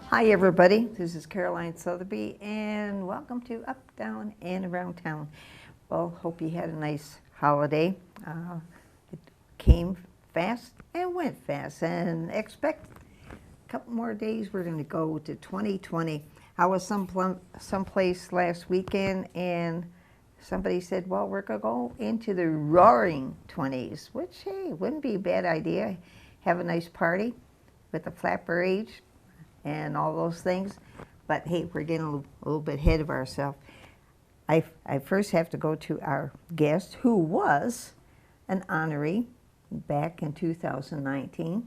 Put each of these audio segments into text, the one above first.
Hi everybody, this is Caroline Sotheby and welcome to Up, Down and Around Town. Well, hope you had a nice holiday. It came fast and went fast, and expect a couple more days we're going to go to 2020. I was someplace last weekend and somebody said, well, we're going to go into the roaring 20s, which, hey, wouldn't be a bad idea. Have a nice party with the flapper age and all those things. But hey, we're getting a little bit ahead of ourselves. I first have to go to our guest, who was an honoree back in 2019,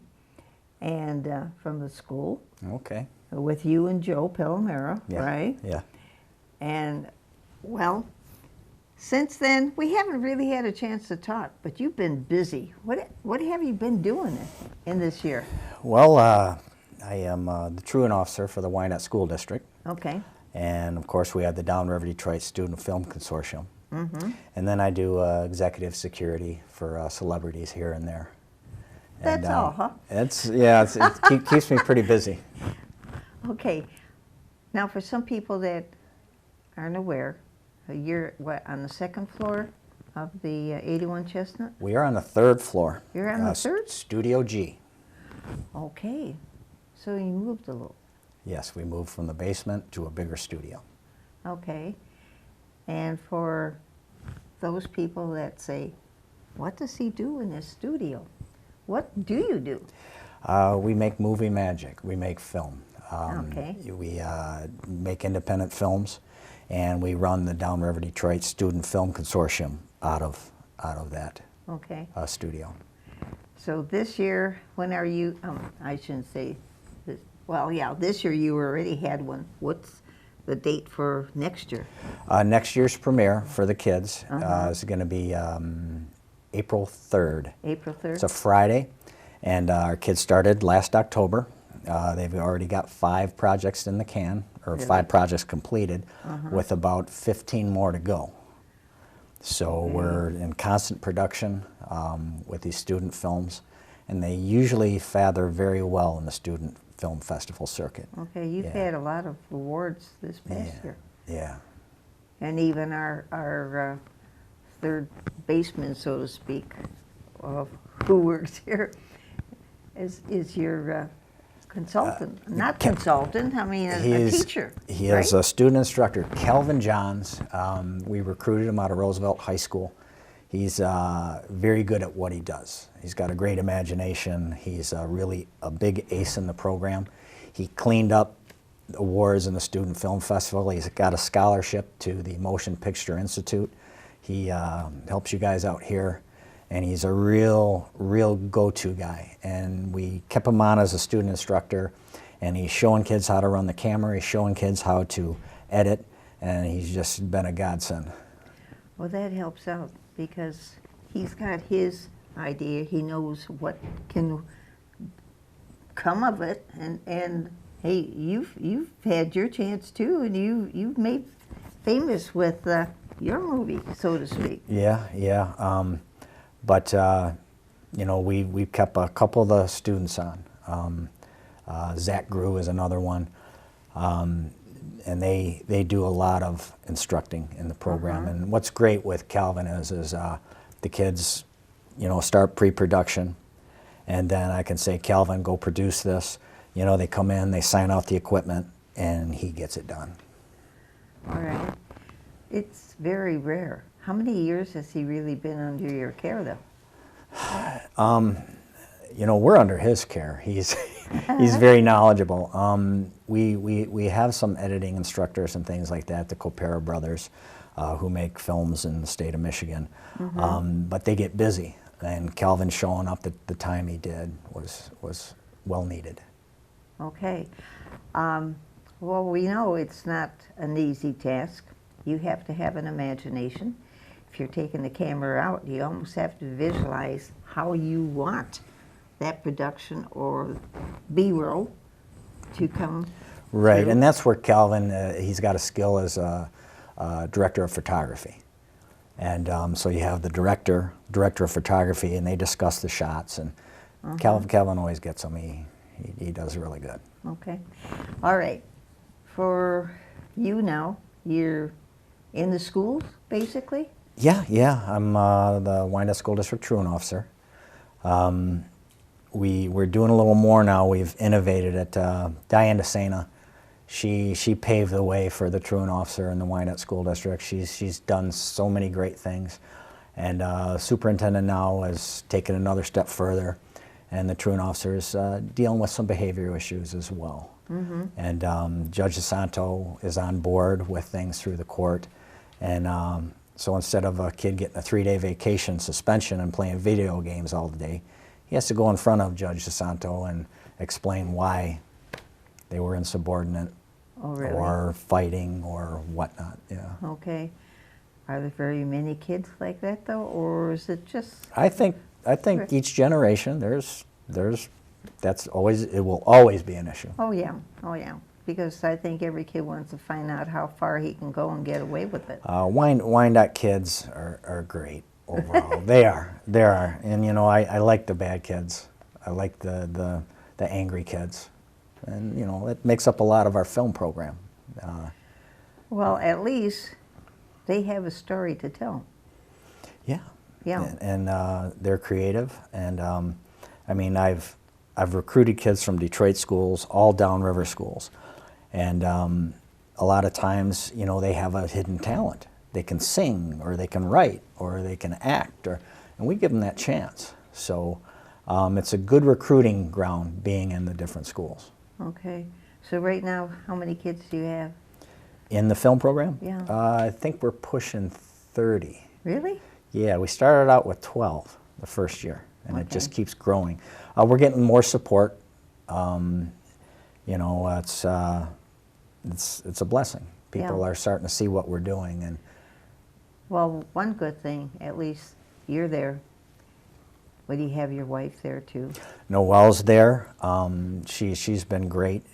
and from the school. Okay. With you and Joe Palomero, Yeah. right? Yeah. And, well, since then, we haven't really had a chance to talk, but you've been busy. What have you been doing in this year? Well, I am the truant officer for the Wyandotte School District. Okay. And of course, we have the Downriver Detroit Student Film Consortium. Mm-hmm. And then I do executive security for celebrities here and there. That's all, huh? It keeps me pretty busy. Okay. Now, for some people that aren't aware, you're on the second floor of the 81 Chestnut? We are on the third floor. You're on the third? Studio G. Okay. So you moved a little. Yes, we moved from the basement to a bigger studio. Okay. And for those people that say, what does he do in this studio? What do you do? We make movie magic. We make film. Okay. We make independent films, and we run the Downriver Detroit Student Film Consortium out of that Okay. studio. So this year, when are you, I shouldn't say this, well, yeah, this year you already had one. What's the date for next year? Next year's premiere for the kids is going to be April 3rd. April 3rd? It's a Friday, and our kids started last October. They've already got 5 projects in the can, or Really? 5 projects completed, with about 15 more to go. So we're in constant production with these student films, and they usually father very well in the student film festival circuit. Okay, you've had a lot of awards this past year. Yeah. And even our third baseman, so to speak, who works here, is your consultant. Not consultant, I mean a teacher. He right? is a student instructor, Calvin Johns. We recruited him out of Roosevelt High School. He's very good at what he does. He's got a great imagination. He's really a big ace in the program. He cleaned up awards in the Student Film Festival. He's got a scholarship to the Motion Picture Institute. He helps you guys out here, and he's a real go-to guy. And we kept him on as a student instructor, and he's showing kids how to run the camera, he's showing kids how to edit, and he's just been a godsend. Well, that helps out because he's got his idea. He knows what can come of it, and hey, you've had your chance too, and you've made famous with your movie, so to speak. Yeah. But you know, we kept a couple of the students on. Zach Grew is another one. And they do a lot of instructing in the program. And what's great with Calvin is the kids, you know, start pre-production, and then I can say, Calvin, go produce this. You know, they come in, they sign off the equipment, and he gets it done. All right. It's very rare. How many years has he really been under your care, though? You know, we're under his care. He's very knowledgeable. We have some editing instructors and things like that, the Copera brothers, who make films in the state of Michigan. But they get busy, and Calvin showing up at the time he did was well needed. Okay. Well, we know it's not an easy task. You have to have an imagination. If you're taking the camera out, you almost have to visualize how you want that production or B-roll to come Right, through. and that's where Calvin, he's got a skill as a director of photography. And so you have the director of photography, and they discuss the shots. And Calvin always gets them. He does really good. Okay. All right. For you now, you're in the schools, basically? Yeah. I'm the Wyandotte School District truant officer. We're doing a little more now. We've innovated at Diane DeSena. She paved the way for the truant officer in the Wyandotte School District. She's done so many great things. And superintendent now has taken another step further, and the truant officer is dealing with some behavioral issues as well. And Judge DeSanto is on board with things through the court. And so instead of a kid getting a 3-day vacation suspension and playing video games all day, he has to go in front of Judge DeSanto and explain why they were insubordinate. Oh, really? Or fighting or whatnot, yeah. Okay. Are there very many kids like that, though, or is it just... I think each generation, it will always be an issue. Oh, yeah. Oh, yeah. Because I think every kid wants to find out how far he can go and get away with it. Wyandotte kids are great overall. They are. And, you know, I like the bad kids. I like the angry kids. And, you know, it makes up a lot of our film program. Well, at least they have a story to tell. Yeah. Yeah. And they're creative. And, I mean, I've recruited kids from Detroit schools, all downriver schools. And a lot of times, you know, they have a hidden talent. They can sing, or they can write, or they can act, and we give them that chance. So it's a good recruiting ground being in the different schools. Okay. So right now, how many kids do you have? In the film program? Yeah. I think we're pushing 30. Really? Yeah, we started out with 12 the first year, and it just Okay. keeps growing. We're getting more support. You know, it's a blessing. People Yeah. are starting to see what we're doing, and Well, one good thing, at least you're there. Would you have your wife there, too? Noelle's there. She's been great.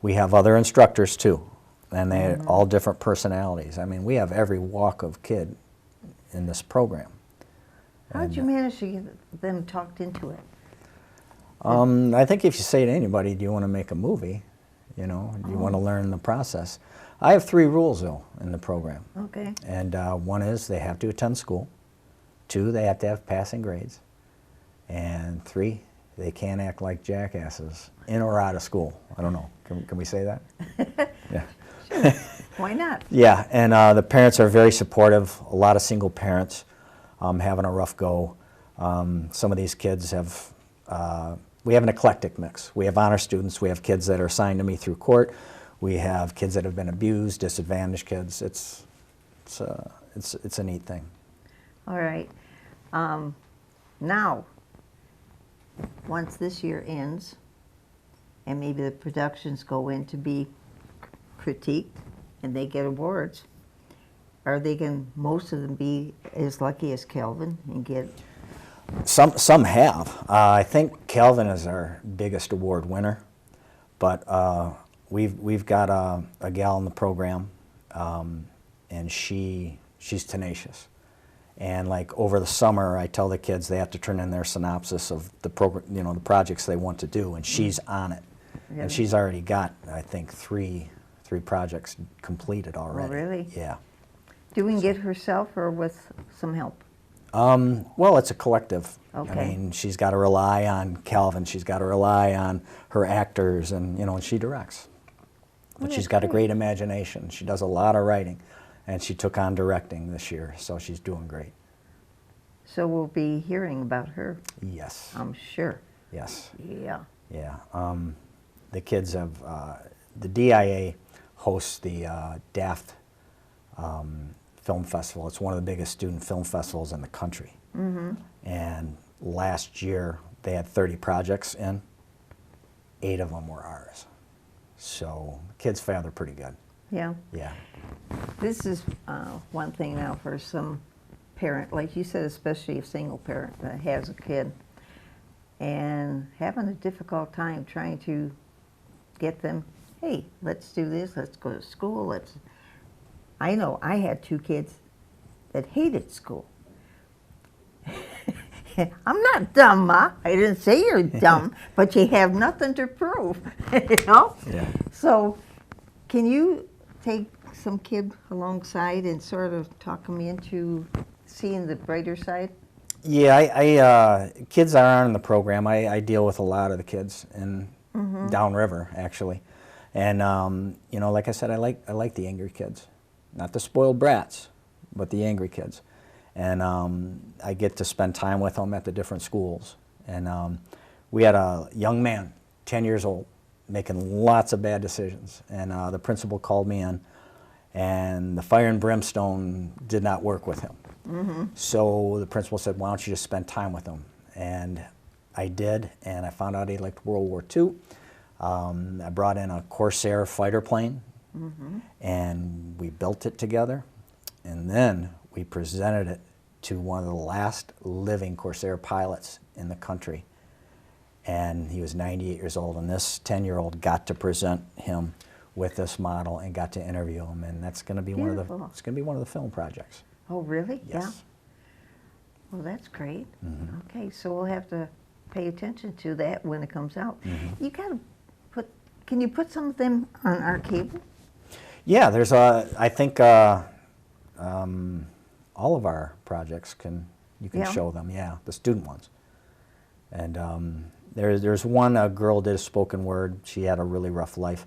We have other instructors too, and they all different personalities. I mean, we have every walk of kid in this program. How did you manage to get them talked into it? I think if you say to anybody, do you want to make a movie? You know, do you want to learn the process? I have 3 rules, though, in the program. Okay. And one is they have to attend school. 2, they have to have passing grades. And 3, they can't act like jackasses in or out of school. I don't know. Can we say that? Yeah. Why not? Yeah, and the parents are very supportive. A lot of single parents having a rough go. Some of these kids have, we have an eclectic mix. We have honor students. We have kids that are assigned to me through court. We have kids that have been abused, disadvantaged kids. It's a neat thing. All right. Now, once this year ends, and maybe the productions go in to be critiqued, and they get awards, are they going to, most of them, be as lucky as Calvin and get... Some have. I think Calvin is our biggest award winner, but we've got a gal in the program, and she's tenacious. And like over the summer, I tell the kids they have to turn in their synopsis of the program, you know, the projects they want to do, and she's on it. Really? And she's already got, I think, three projects completed already. Oh, really? Yeah. Doing it herself or with some help? Well, it's a collective. Okay. I mean, she's got to rely on Calvin. She's got to rely on her actors, and you know, and she directs. But that's she's got a great. great imagination. She does a lot of writing, and she took on directing this year, so she's doing great. So we'll be hearing about her, Yes. I'm sure. Yes. Yeah. Yeah. The kids have the DIA hosts the DAFT Film Festival. It's one of the biggest student film festivals in the country. Mm-hmm. And last year they had 30 projects in. 8 of them were ours. So kids fare they're pretty good. Yeah. Yeah. This is one thing now for some parent, like you said, especially a single parent that has a kid, and having a difficult time trying to get them hey, let's do this, let's go to school, let's. I know I had 2 kids that hated school. I'm not dumb, Ma. I didn't say you're dumb, but you have nothing to prove, you know? Yeah. So, can you take some kid alongside and sort of talk them into seeing the brighter side? Yeah, kids that are on the program, I deal with a lot of the kids in downriver, actually. And, you know, like I said, I like the angry kids. Not the spoiled brats, but the angry kids. And I get to spend time with them at the different schools. And we had a young man, 10 years old, making lots of bad decisions. And the principal called me in, and the fire and brimstone did not work with him. So the principal said, why don't you just spend time with him? And I did, and I found out he liked World War II. I brought in a Corsair fighter plane, and we built it together. And then we presented it to one of the last living Corsair pilots in the country. And he was 98 years old, and this 10-year-old got to present him with this model and got to interview him, and that's going to be Beautiful. it's going to be one of the film projects. Oh, really? Yes. Yeah. Well, that's great. Okay, so we'll have to pay attention to that when it comes out. You gotta can you put some of them on our cable? Yeah, there's I think all of our projects you can Yeah. show them. Yeah, the student ones. And there's one, a girl did a spoken word. She had a really rough life.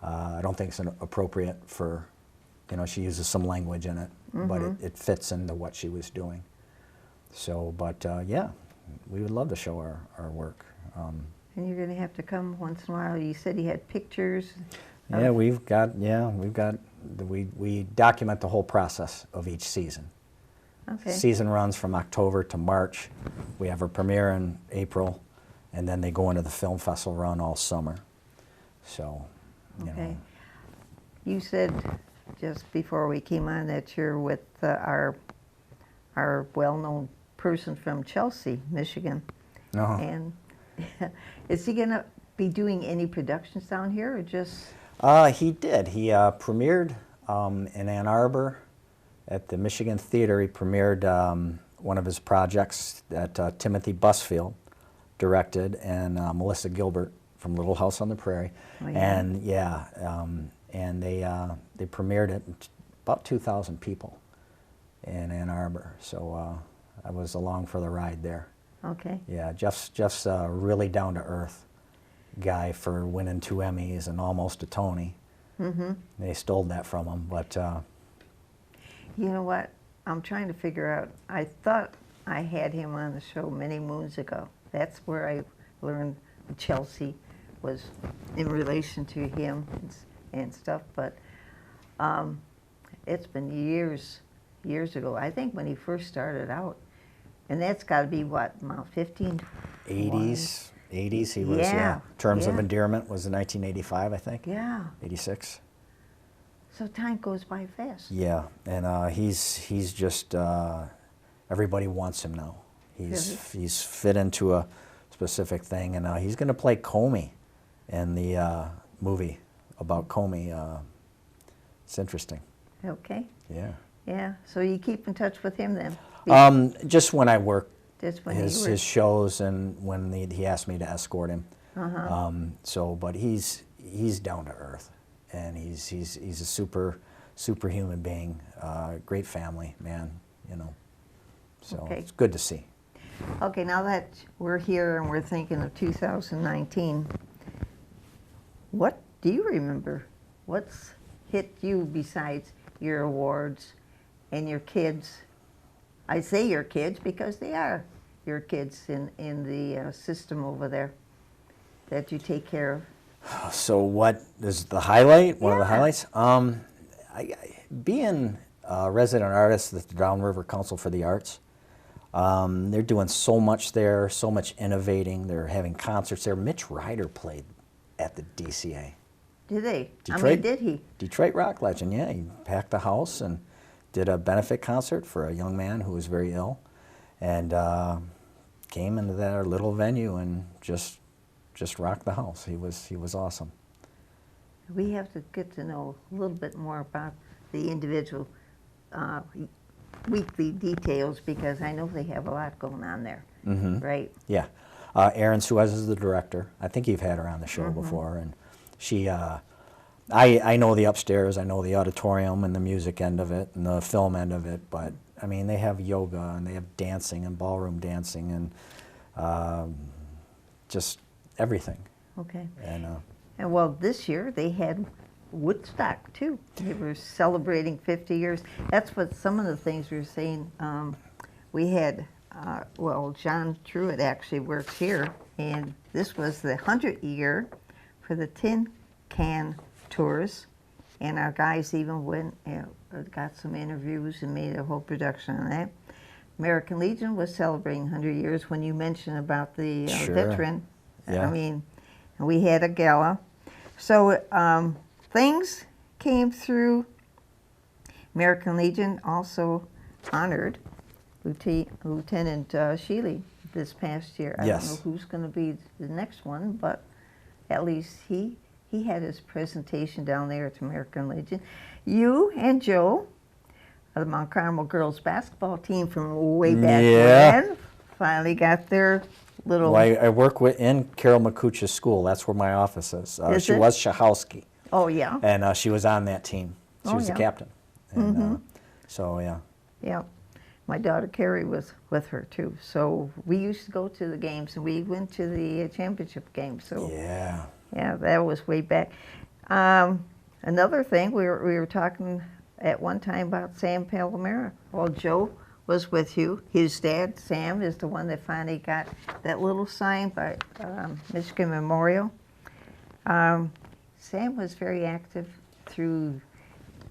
I don't think it's appropriate for, you know, she uses some language in it, but it fits into what she was doing. So, but yeah, we would love to show our work. And you're gonna have to come once in a while. You said you had pictures. Yeah, we document the whole process of each season. Okay. Season runs from October to March. We have a premiere in April, and then they go into the film festival run all summer. So, you Okay. know. You said just before we came on that you're with our well-known person from Chelsea, Michigan. Uh-huh. And is he gonna be doing any productions down here, or just? He did. He premiered in Ann Arbor at the Michigan Theater. He premiered one of his projects that Timothy Busfield directed, and Melissa Gilbert from Little House on the Prairie. Oh, yeah. And yeah, and they premiered it, about 2,000 people in Ann Arbor. So I was along for the ride there. Okay. Yeah, Jeff's a really down-to-earth guy for winning 2 Emmys and almost a Tony. They stole that from him, but You know what? I'm trying to figure out. I thought I had him on the show many moons ago. That's where I learned Chelsea was in relation to him and stuff. But it's been years ago. I think when he first started out, and that's got to be what, about 15? 80s he was, Yeah, Terms of yeah. Endearment was in 1985, I think. Yeah. 86. So time goes by fast. Yeah, and he's just everybody wants him now. He's fit into a specific thing, and he's going to play Comey in the movie about Comey. It's interesting. Okay. Yeah. Yeah. So you keep in touch with him then? Just when I work Just when you were. his shows, and when he asked me to escort him. So, but he's down to earth, and he's a superhuman being. Great family man, you know. So Okay. it's good to see. Okay, now that we're here and we're thinking of 2019, what do you remember? What's hit you besides your awards and your kids? I say your kids because they are your kids in the system over there that you take care of. So what is the highlight? One of the Yeah. highlights? Being a resident artist at the Downriver Council for the Arts, they're doing so much there, so much innovating. They're having concerts there. Mitch Ryder played at the DCA. Did they? I mean, Detroit? did he? Detroit rock legend, yeah. He packed the house and did a benefit concert for a young man who was very ill, and came into that little venue and just rocked the house. He was awesome. we have to get to know a little bit more about the individual uh, weekly details because I know they have a lot going on there, right? Yeah. Erin Suez is the director. I think you've had her on the show before, and she. I know the upstairs. I know the auditorium and the music end of it and the film end of it. But I mean, they have yoga and they have dancing and ballroom dancing and just everything. Okay. And Well, this year they had Woodstock too. They were celebrating 50 years. That's what some of the things we were saying. We had, well, John Truitt actually works here, and this was the 100th year for the Tin Can Tours. And our guys even went, got some interviews and made a whole production on that. American Legion was celebrating 100 years when you mentioned about the Sure. veteran. Yeah. I mean, we had a gala. So things came through. American Legion also honored Lieutenant Shealy this past year. I Yes. don't know who's going to be the next one, but at least he had his presentation down there at American Legion. You and Joe, the Mount Carmel girls basketball team from way back Yeah. when, finally got their little. well, I work in Carol McCucha's school. That's where my office is. Is She it? was Shahowski, Oh yeah, and she was on that team. She Oh, was yeah. the captain. And, so yeah. yeah. My daughter Carrie was with her too. So we used to go to the games, and we went to the championship game. So Yeah. yeah, that was way back. Another thing, we were talking at one time about Sam Palomera. Well, Joe was with you. His dad, Sam, is the one that finally got that little sign by Michigan Memorial. Sam was very active through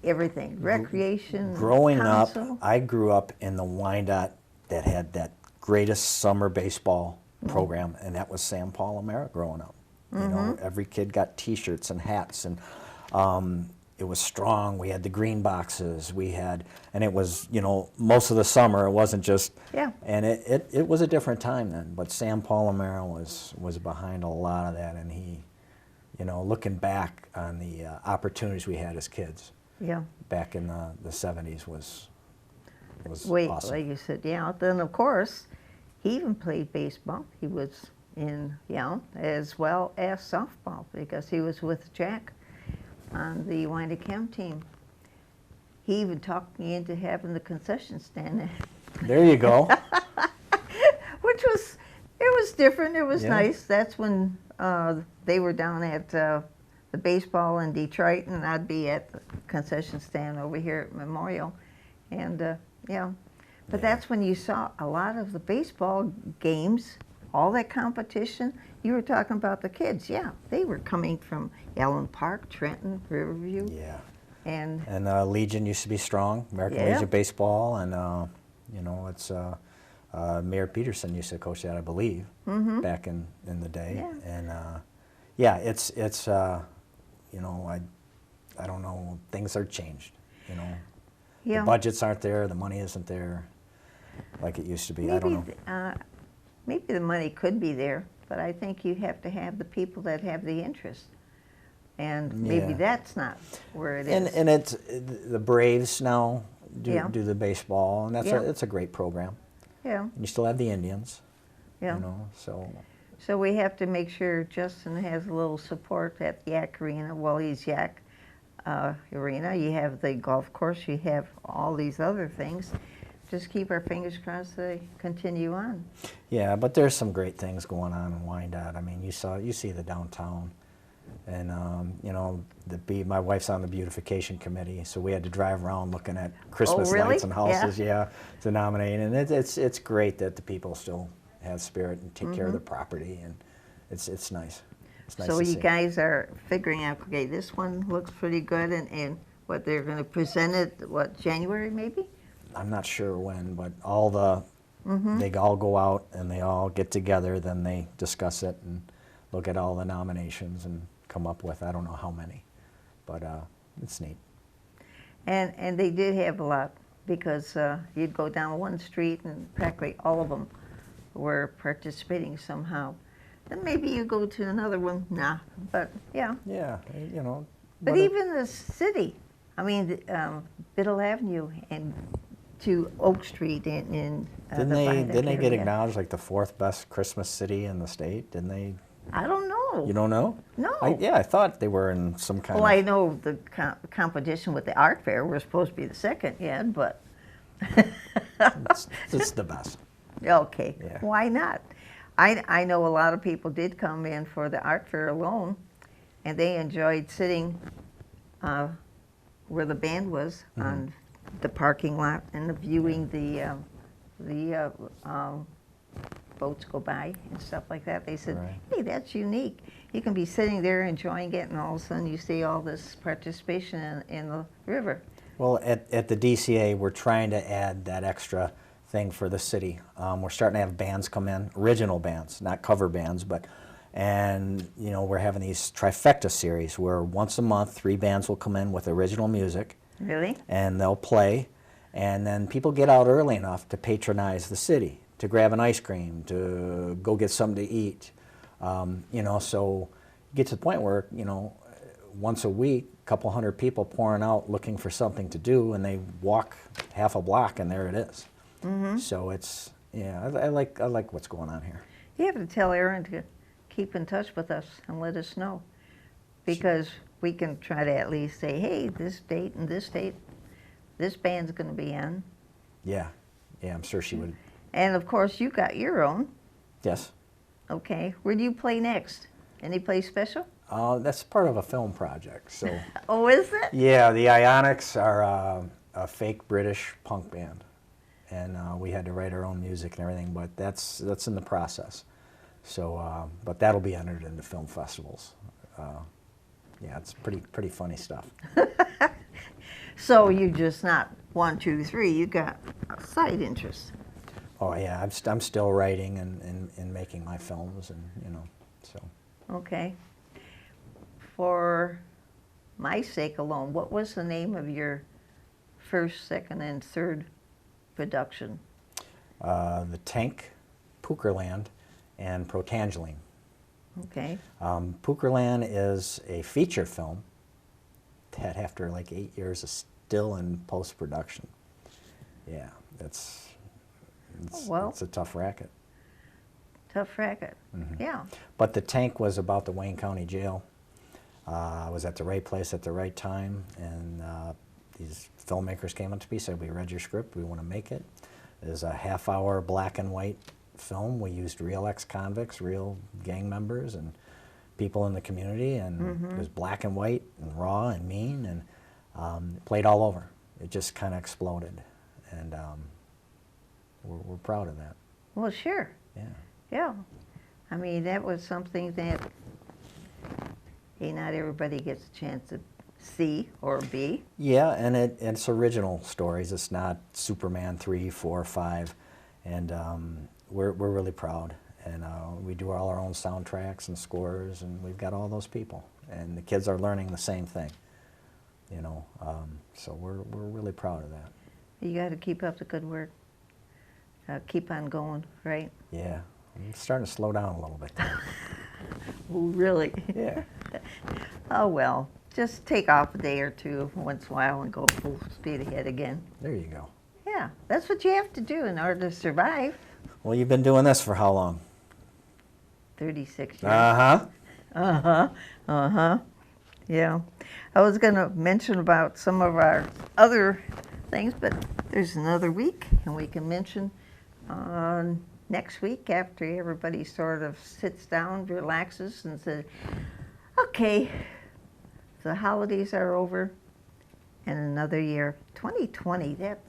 everything, recreation, Growing council. up, I grew up in the Wyandotte that had that greatest summer baseball program, and that was Sam Palomera growing up. You know, every kid got T-shirts and hats, and it was strong. We had the green boxes. We had, and it was, you know, most of the summer. It wasn't just. Yeah. And it was a different time then. But Sam Palomera was behind a lot of that, and he, you know, looking back on the opportunities we had as kids Yeah. back in the 70s was Wait, awesome. like you said, yeah. Then of course, he even played baseball. He was in, as well as softball because he was with Jack on the Wyandotte Chem team. He even talked me into having the concession stand, There you go. which was, it was different. It was Yeah. nice. That's when they were down at the baseball in Detroit, and I'd be at the concession stand over here at Memorial, and yeah. But that's when you saw a lot of the baseball games, all that competition. You were talking about the kids. Yeah, they were coming from Allen Park, Trenton, Riverview, Yeah. and And Legion used to be strong, American Yeah. Legion baseball, and you know, it's Mayor Peterson used to coach that, I believe, back in the day. Yeah. And yeah, it's you know, I don't know, things are changed. You know, yeah. the budgets aren't there, the money isn't there like it used to be. I don't know. Maybe the money could be there, but I think you have to have the people that have the interest. And maybe Yeah. that's not where it And is. and it's the Braves now Yeah. do the baseball, and Yeah. it's a great program. Yeah, And you still have the Indians. yeah. You know, so So we have to make sure Justin has a little support at Yak Arena. Well, he's Yak Arena. You have the golf course. You have all these other things. Just keep our fingers crossed they continue on. yeah, but there's some great things going on in Wyandotte. I mean, you see the downtown, and you know, my wife's on the beautification committee, so we had to drive around looking at Christmas really? lights and houses, to nominate, and it's great that the people still have spirit and take care of the property, and it's nice. It's nice So to you see. guys are figuring out, okay, this one looks pretty good, and what they're going to present it, what, January maybe? I'm not sure when, but all they all go out and they all get together, then they discuss it and look at all the nominations and come up with, I don't know how many, but it's neat. And they did have a lot because you'd go down one street and practically all of them were participating somehow. Then maybe you go to another one, but yeah. Yeah, you know, But But even the city, I mean, Biddle Avenue and to Oak Street in didn't the they Viaduct didn't they get area. acknowledged like the fourth best Christmas city in the state? Didn't they? I don't know. You don't know? No. Yeah, I thought they were in some kind Well, I of. know the competition with the art fair. We're supposed to be the second yet, but It's the best. okay, Yeah. why not? I know a lot of people did come in for the art fair alone, and they enjoyed sitting where the band was on the parking lot and viewing the boats go by and stuff like that. They said, Right. hey, that's unique. You can be sitting there enjoying it, and all of a sudden you see all this participation in the river. Well, at the DCA, we're trying to add that extra thing for the city. We're starting to have bands come in, original bands, not cover bands, and you know, we're having these trifecta series where once a month 3 bands will come in with original music, Really? and they'll play, and then people get out early enough to patronize the city, to grab an ice cream, to go get something to eat. You know, so you get to the point where, you know, once a week, a couple hundred people pouring out looking for something to do, and they walk half a block, and there it is. So it's, yeah, I like what's going on here. You have to tell Aaron to keep in touch with us and let us know, because we can try to at least say, hey, this date and this date, this band's going to be on. Yeah, yeah, I'm sure she would. And of course, you got your own. Yes. Okay, where do you play next? Any place special? That's part of a film project. So Oh, is it? yeah, the Ionics are a fake British punk band, and we had to write our own music and everything, but that's in the process. So, but that'll be entered into film festivals. Yeah, it's pretty funny stuff. So you just not 1, 2, 3. You got a side interest. Oh yeah, I'm still writing and making my films, and you know, so. Okay. For my sake alone, what was the name of your first, second, and third production? The Tank, Pukerland, and Protangeline. Okay. Pukerland is a feature film that, after like 8 years, is still in post-production. Yeah, it's well. it's a tough racket. Tough racket. Yeah. But the Tank was about the Wayne County Jail. I was at the right place at the right time, and these filmmakers came up to me, said, we read your script, we want to make it. It is a half-hour black and white film. We used real ex-convicts, real gang members, and people in the community, and it was black and white and raw and mean, and it played all over. It just kind of exploded, and we're proud of that. Well, sure. Yeah. Yeah. I mean, that was something that, hey, not everybody gets a chance to see or be. Yeah, and it's original stories. It's not Superman 3, 4, 5, and we're really proud. And we do all our own soundtracks and scores, and we've got all those people. And the kids are learning the same thing, you know. So we're really proud of that. You got to keep up the good work. Keep on going, right? Yeah, I'm starting to slow down a little bit. Oh, really? Yeah. Oh, well, just take off a day or two once in a while and go full speed ahead again. There you go. Yeah, that's what you have to do in order to survive. Well, you've been doing this for how long? 36 years. Uh-huh. Uh-huh, uh-huh. Yeah. I was going to mention about some of our other things, but there's another week, and we can mention next week after everybody sort of sits down, relaxes, and says, okay, the holidays are over, and another year. 2020, that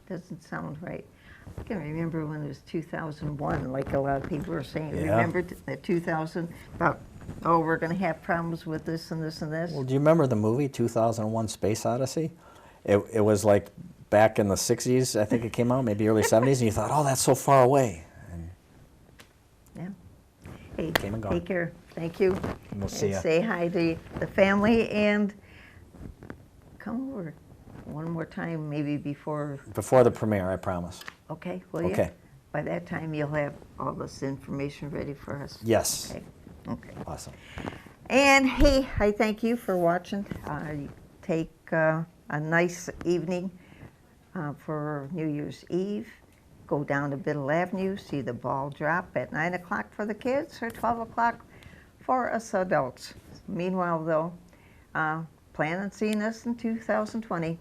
doesn't sound right. I can remember when it was 2001, like a lot of people were saying. Yeah. Remember that 2000, about, oh, we're going to have problems with this and this and this? Well, do you remember the movie 2001 Space Odyssey? It was like back in the 60s, I think it came out, maybe early 70s, and you thought, oh, that's so far away. And Yeah. Hey, Came and gone. take care. Thank you. And we'll see ya. Say hi to the family and come over one more time, maybe before. Before the premiere, I promise. Okay, will you? Okay. By that time, you'll have all this information ready for us. Yes. Okay. Okay. Awesome. And hey, I thank you for watching. Take a nice evening for New Year's Eve. Go down to Biddle Avenue, see the ball drop at 9 o'clock for the kids or 12 o'clock for us adults. Meanwhile, though, plan on seeing us in 2020.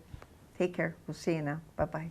Take care. We'll see you now. Bye-bye.